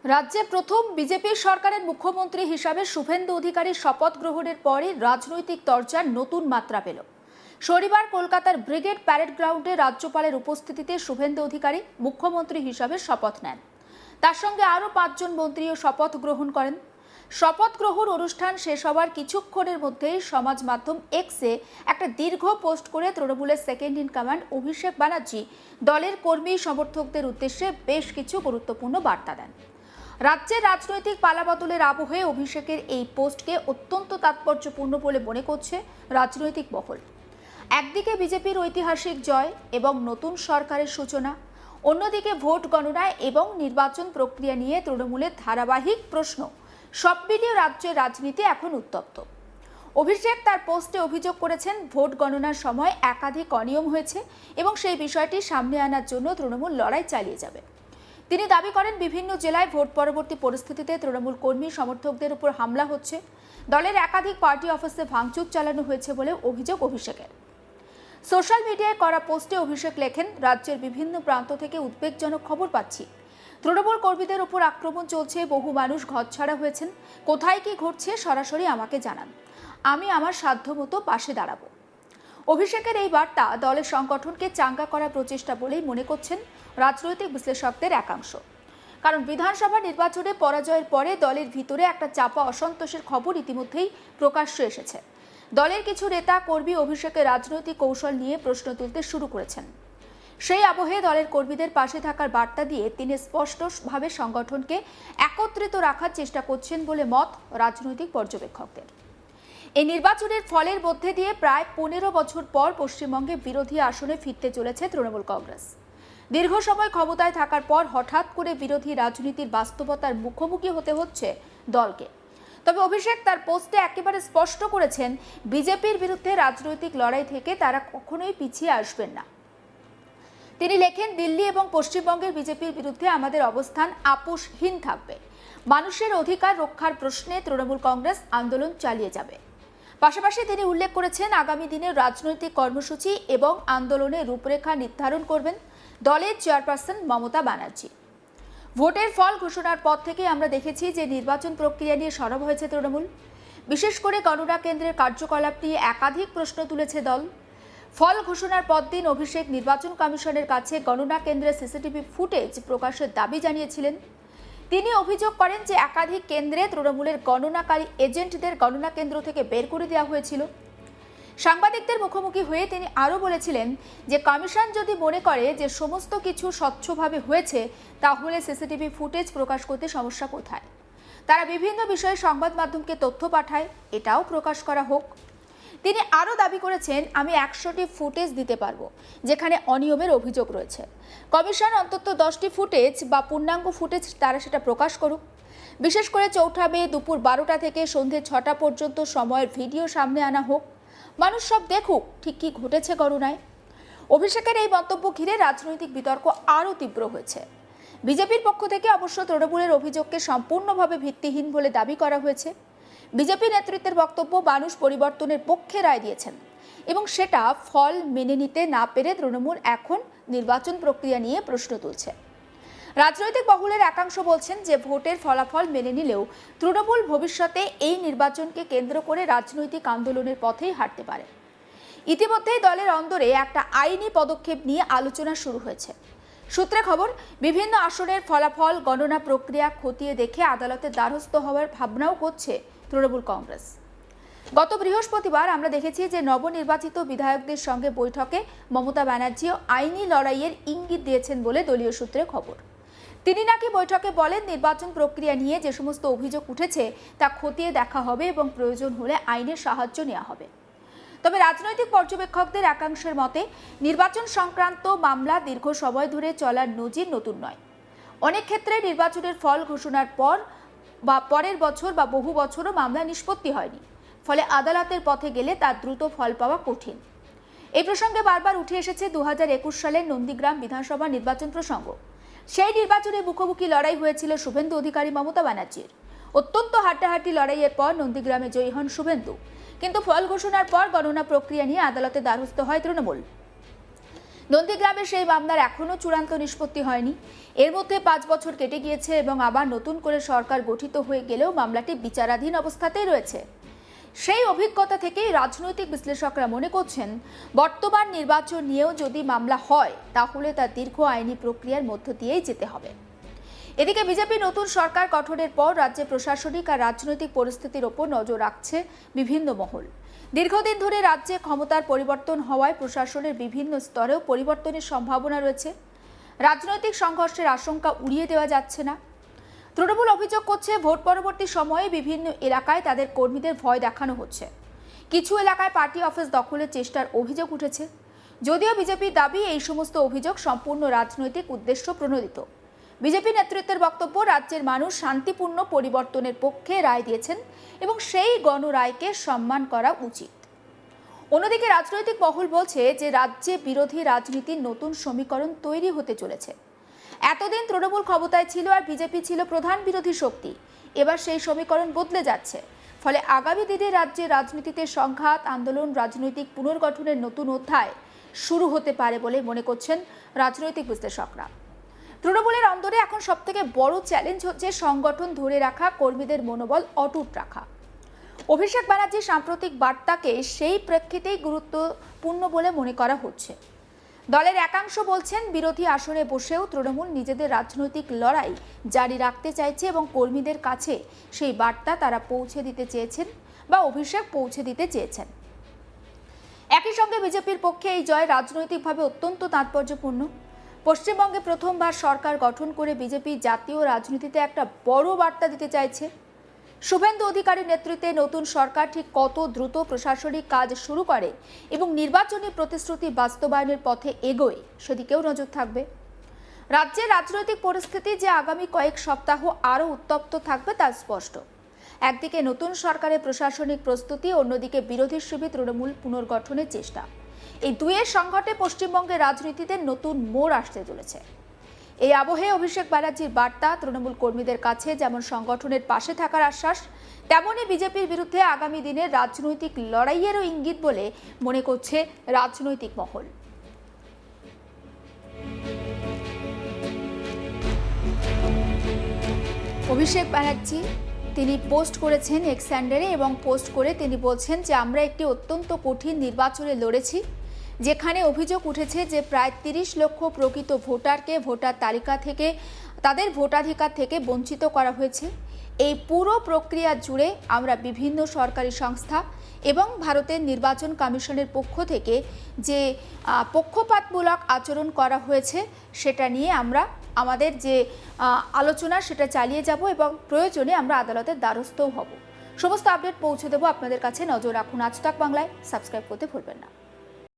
রাজ্যে প্রথম বিজেপি সরকারের মুখ্যমন্ত্রী হিসাবে শুভেন্দু অধিকারী শপথ গ্রহণের পরে রাজনৈতিক চর্চার নতুন মাত্রা পেল। শনিবার কলকাতার ব্রিগেড প্যারেড গ্রাউন্ডে রাজ্যপালের উপস্থিতিতে শুভেন্দু অধিকারী মুখ্যমন্ত্রী হিসাবে শপথ নেন। তার সঙ্গে আরও 5 জন মন্ত্রীও শপথ গ্রহণ করেন। শপথ গ্রহণ অনুষ্ঠান শেষ হওয়ার কিছুক্ষণের মধ্যেই সমাজ মাধ্যম এক্সে একটা দীর্ঘ পোস্ট করে তৃণমূলের second in command Abhishek Banerjee দলের কর্মী সমর্থকদের উদ্দেশ্যে বেশ কিছু গুরুত্বপূর্ণ বার্তা দেন। রাজ্যের রাজনৈতিক পালাবদলের আবহে অভিষেকের এই পোস্টকে অত্যন্ত তাৎপর্যপূর্ণ বলে মনে করছে রাজনৈতিক মহল। একদিকে বিজেপির ঐতিহাসিক জয় এবং নতুন সরকারের সূচনা, অন্যদিকে ভোট গণনা এবং নির্বাচন প্রক্রিয়া নিয়ে তৃণমূলের ধারাবাহিক প্রশ্ন, সব মিলিয়ে রাজ্যের রাজনীতি এখন উত্তপ্ত। অভিষেক তার পোস্টে অভিযোগ করেছেন, ভোট গণনার সময় একাধিক অনিয়ম হয়েছে এবং সেই বিষয়টি সামনে আনার জন্য তৃণমূল লড়াই চালিয়ে যাবে। তিনি দাবি করেন, বিভিন্ন জেলায় ভোট পরবর্তী পরিস্থিতিতে তৃণমূল কর্মী সমর্থকদের উপর হামলা হচ্ছে, দলের একাধিক পার্টি অফিসে ভাঙচুর চালানো হয়েছে বলে অভিযোগ অভিষেকের। সোশ্যাল মিডিয়ায় করা পোস্টে অভিষেক লেখেন, রাজ্যের বিভিন্ন প্রান্ত থেকে উদ্বেগজনক খবর পাচ্ছি। তৃণমূল কর্মীদের উপর আক্রমণ চলছে, বহু মানুষ ঘরছাড়া হয়েছেন। কোথায় কি ঘটছে সরাসরি আমাকে জানান, আমি আমার সাধ্যমতো পাশে দাঁড়াবো। অভিষেকের এই বার্তা দলের সংগঠনকে চাঙ্গা করার প্রচেষ্টা বলেই মনে করছেন রাজনৈতিক বিশ্লেষকদের একাংশ। কারণ বিধানসভা নির্বাচনে পরাজয়ের পরে দলের ভিতরে একটা চাপা অসন্তোষের খবর ইতিমধ্যেই প্রকাশ্যে এসেছে। দলের কিছু নেতা কর্মী অভিষেকের রাজনৈতিক কৌশল নিয়ে প্রশ্ন তুলতে শুরু করেছেন। সেই আবহে দলের কর্মীদের পাশে থাকার বার্তা দিয়ে তিনি স্পষ্টভাবে সংগঠনকে একত্রিত রাখার চেষ্টা করছেন বলে মত রাজনৈতিক পর্যবেক্ষকদের। এই নির্বাচনের ফলের মধ্যে দিয়ে প্রায় 15 বছর পর পশ্চিমবঙ্গে বিরোধী আসনে ফিরতে চলেছে তৃণমূল কংগ্রেস। দীর্ঘ সময় ক্ষমতায় থাকার পর হঠাৎ করে বিরোধী রাজনীতির বাস্তবতার মুখোমুখি হতে হচ্ছে দলকে। তবে অভিষেক তার পোস্টে একেবারে স্পষ্ট করেছেন, বিজেপির বিরুদ্ধে রাজনৈতিক লড়াই থেকে তারা কখনোই পিছিয়ে আসবেন না। তিনি লেখেন, দিল্লি এবং পশ্চিমবঙ্গের বিজেপির বিরুদ্ধে আমাদের অবস্থান আপোষহীন থাকবে। মানুষের অধিকার রক্ষার প্রশ্নে তৃণমূল কংগ্রেস আন্দোলন চালিয়ে যাবে। পাশাপাশি তিনি উল্লেখ করেছেন, আগামী দিনের রাজনৈতিক কর্মসূচি এবং আন্দোলনের রূপরেখা নির্ধারণ করবেন দলের চেয়ারপারসন মমতা ব্যানার্জি। ভোটের ফল ঘোষণার পর থেকে আমরা দেখেছি যে নির্বাচন প্রক্রিয়া নিয়ে সরব হয়েছে তৃণমূল। বিশেষ করে গণনা কেন্দ্রের কার্যকলাপ নিয়ে একাধিক প্রশ্ন তুলেছে দল। ফল ঘোষণার পরদিন অভিষেক নির্বাচন কমিশনের কাছে গণনা কেন্দ্রের সিসিটিভি ফুটেজ প্রকাশের দাবি জানিয়েছিলেন। তিনি অভিযোগ করেন যে একাধিক কেন্দ্রে তৃণমূলের গণনাকারী এজেন্টদের গণনা কেন্দ্র থেকে বের করে দেওয়া হয়েছিল। সাংবাদিকদের মুখোমুখি হয়ে তিনি আরও বলেছিলেন যে কমিশন যদি মনে করে যে সমস্ত কিছু স্বচ্ছভাবে হয়েছে, তাহলে সিসিটিভি ফুটেজ প্রকাশ করতে সমস্যা কোথায়? তারা বিভিন্ন বিষয়ে সংবাদ মাধ্যমকে তথ্য পাঠায়, এটাও প্রকাশ করা হোক। তিনি আরও দাবি করেছেন, আমি 100টি ফুটেজ দিতে পারবো যেখানে অনিয়মের অভিযোগ রয়েছে। কমিশন অন্তত 10টি ফুটেজ বা পূর্ণাঙ্গ ফুটেজ তারা সেটা প্রকাশ করুক। বিশেষ করে 4 মে দুপুর 12টা থেকে সন্ধ্যে 6টা পর্যন্ত সময়ের ভিডিও সামনে আনা হোক, মানুষ সব দেখুক ঠিক কী ঘটেছে গণনায়। অভিষেকের এই মন্তব্য ঘিরে রাজনৈতিক বিতর্ক আরও তীব্র হয়েছে। বিজেপির পক্ষ থেকে অবশ্য তৃণমূলের অভিযোগকে সম্পূর্ণভাবে ভিত্তিহীন বলে দাবি করা হয়েছে। বিজেপি নেতৃত্বের বক্তব্য, মানুষ পরিবর্তনের পক্ষে রায় দিয়েছেন এবং সেটা ফল মেনে নিতে না পেরে তৃণমূল এখন নির্বাচন প্রক্রিয়া নিয়ে প্রশ্ন তুলছে। রাজনৈতিক মহলের একাংশ বলছেন যে ভোটের ফলাফল মেনে নিলেও তৃণমূল ভবিষ্যতে এই নির্বাচনকে কেন্দ্র করে রাজনৈতিক আন্দোলনের পথেই হাঁটতে পারে। ইতিমধ্যেই দলের অন্দরে একটা আইনি পদক্ষেপ নিয়ে আলোচনা শুরু হয়েছে। সূত্রে খবর, বিভিন্ন আসনের ফলাফল গণনা প্রক্রিয়া খতিয়ে দেখে আদালতের দ্বারস্থ হওয়ার ভাবনাও করছে তৃণমূল কংগ্রেস। গত বৃহস্পতিবার আমরা দেখেছি যে নবনির্বাচিত বিধায়কদের সঙ্গে বৈঠকে মমতা ব্যানার্জিও আইনি লড়াইয়ের ইঙ্গিত দিয়েছেন বলে দলীয় সূত্রে খবর। তিনি নাকি বৈঠকে বলেন, নির্বাচন প্রক্রিয়া নিয়ে যে সমস্ত অভিযোগ উঠেছে তা খতিয়ে দেখা হবে এবং প্রয়োজন হলে আইনের সাহায্য নেওয়া হবে। তবে রাজনৈতিক পর্যবেক্ষকদের একাংশের মতে, নির্বাচন সংক্রান্ত মামলা দীর্ঘ সময় ধরে চলার নজির নতুন নয়। অনেক ক্ষেত্রে নির্বাচনের ফল ঘোষণার পর বা পরের বছর বা বহু বছরও মামলা নিষ্পত্তি হয়নি, ফলে আদালতের পথে গেলে তার দ্রুত ফল পাওয়া কঠিন। এই প্রসঙ্গে বারবার উঠে এসেছে 2021 সালের নন্দীগ্রাম বিধানসভা নির্বাচন প্রসঙ্গ। সেই নির্বাচনে মুখোমুখি লড়াই হয়েছিল শুভেন্দু অধিকারী মমতা ব্যানার্জির। অত্যন্ত হাড্ডাহাড্ডি লড়াইয়ের পর নন্দীগ্রামে জয়ী হন শুভেন্দু, কিন্তু ফল ঘোষণার পর গণনা প্রক্রিয়া নিয়ে আদালতে দ্বারস্থ হয় তৃণমূল। নন্দীগ্রামে সেই মামলার এখনও চূড়ান্ত নিষ্পত্তি হয়নি। এর মধ্যে 5 বছর কেটে গিয়েছে এবং আবার নতুন করে সরকার গঠিত হয়ে গেলেও মামলাটি বিচারাধীন অবস্থাতেই রয়েছে। সেই অভিজ্ঞতা থেকেই রাজনৈতিক বিশ্লেষকরা মনে করছেন, বর্তমান নির্বাচন নিয়েও যদি মামলা হয় তাহলে তা দীর্ঘ আইনি প্রক্রিয়ার মধ্য দিয়েই যেতে হবে। এদিকে বিজেপি নতুন সরকার গঠনের পর রাজ্যে প্রশাসনিক আর রাজনৈতিক পরিস্থিতির ওপর নজর রাখছে বিভিন্ন মহল। দীর্ঘদিন ধরে রাজ্যে ক্ষমতার পরিবর্তন হওয়ায় প্রশাসনের বিভিন্ন স্তরেও পরিবর্তনের সম্ভাবনা রয়েছে। রাজনৈতিক সংঘর্ষের আশঙ্কা উড়িয়ে দেওয়া যাচ্ছে না। তৃণমূল অভিযোগ করছে, ভোট পরবর্তী সময়ে বিভিন্ন এলাকায় তাদের কর্মীদের ভয় দেখানো হচ্ছে। কিছু এলাকায় পার্টি অফিস দখলের চেষ্টার অভিযোগ উঠেছে। যদিও বিজেপির দাবি এই সমস্ত অভিযোগ সম্পূর্ণ রাজনৈতিক উদ্দেশ্য প্রণোদিত। বিজেপি নেতৃত্বের বক্তব্য, রাজ্যের মানুষ শান্তিপূর্ণ পরিবর্তনের পক্ষে রায় দিয়েছেন এবং সেই গণরায়কে সম্মান করা উচিত। অন্যদিকে রাজনৈতিক মহল বলছে যে রাজ্যে বিরোধী রাজনীতির নতুন সমীকরণ তৈরি হতে চলেছে। এতদিন তৃণমূল ক্ষমতায় ছিল আর বিজেপি ছিল প্রধান বিরোধী শক্তি। এবার সেই সমীকরণ বদলে যাচ্ছে। ফলে আগামী দিনে রাজ্যের রাজনীতিতে সংঘাত, আন্দোলন, রাজনৈতিক পুনর্গঠনের নতুন অধ্যায় শুরু হতে পারে বলে মনে করছেন রাজনৈতিক বিশ্লেষকরা। তৃণমূলের অন্দরে এখন সবথেকে বড় চ্যালেঞ্জ হচ্ছে সংগঠন ধরে রাখা, কর্মীদের মনোবল অটুট রাখা। অভিষেক ব্যানার্জির সাম্প্রতিক বার্তাকে সেই প্রেক্ষিতেই গুরুত্বপূর্ণ বলে মনে করা হচ্ছে। দলের একাংশ বলছেন, বিরোধী আসনে বসেও তৃণমূল নিজেদের রাজনৈতিক লড়াই জারি রাখতে চাইছে এবং কর্মীদের কাছে সেই বার্তা তারা পৌঁছে দিতে চেয়েছেন বা অভিষেক পৌঁছে দিতে চেয়েছেন। একই সঙ্গে বিজেপির পক্ষে এই জয় রাজনৈতিকভাবে অত্যন্ত তাৎপর্যপূর্ণ। পশ্চিমবঙ্গে প্রথমবার সরকার গঠন করে বিজেপি জাতীয় রাজনীতিতে একটা বড় বার্তা দিতে চাইছে। শুভেন্দু অধিকারীর নেতৃত্বে নতুন সরকার ঠিক কত দ্রুত প্রশাসনিক কাজ শুরু করে এবং নির্বাচনী প্রতিশ্রুতি বাস্তবায়নের পথে এগোয় সেদিকেও নজর থাকবে। রাজ্যের রাজনৈতিক পরিস্থিতি যে আগামী কয়েক সপ্তাহ আরও উত্তপ্ত থাকবে তা স্পষ্ট। একদিকে নতুন সরকারের প্রশাসনিক প্রস্তুতি, অন্যদিকে বিরোধী শিবির তৃণমূল পুনর্গঠনের চেষ্টা। এই দুয়ের সংঘাতে পশ্চিমবঙ্গের রাজনীতিতে নতুন মোড় আসতে চলেছে। এই আবহে অভিষেক ব্যানার্জির বার্তা তৃণমূল কর্মীদের কাছে যেমন সংগঠনের পাশে থাকার আশ্বাস, তেমনই বিজেপির বিরুদ্ধে আগামী দিনের রাজনৈতিক লড়াইয়েরও ইঙ্গিত বলে মনে করছে রাজনৈতিক মহল। অভিষেক ব্যানার্জি তিনি পোস্ট করেছেন এক্স হ্যান্ডেলে এবং পোস্ট করে তিনি বলছেন যে আমরা একটি অত্যন্ত কঠিন নির্বাচনে লড়েছি, যেখানে অভিযোগ উঠেছে যে প্রায় 30 লক্ষ প্রকৃত ভোটারকে ভোটার তালিকা থেকে তাদের ভোটাধিকার থেকে বঞ্চিত করা হয়েছে। এই পুরো প্রক্রিয়া জুড়ে আমরা বিভিন্ন সরকারি সংস্থা এবং ভারতের নির্বাচন কমিশনের পক্ষ থেকে যে পক্ষপাতমূলক আচরণ করা হয়েছে সেটা নিয়ে আমরা আমাদের যে আলোচনা সেটা চালিয়ে যাব এবং প্রয়োজনে আমরা আদালতের দ্বারস্থও হব। সমস্ত আপডেট পৌঁছে দেবো আপনাদের কাছে। নজর রাখুন আজ তাক বাংলায়। সাবস্ক্রাইব করতে ভুলবেন না।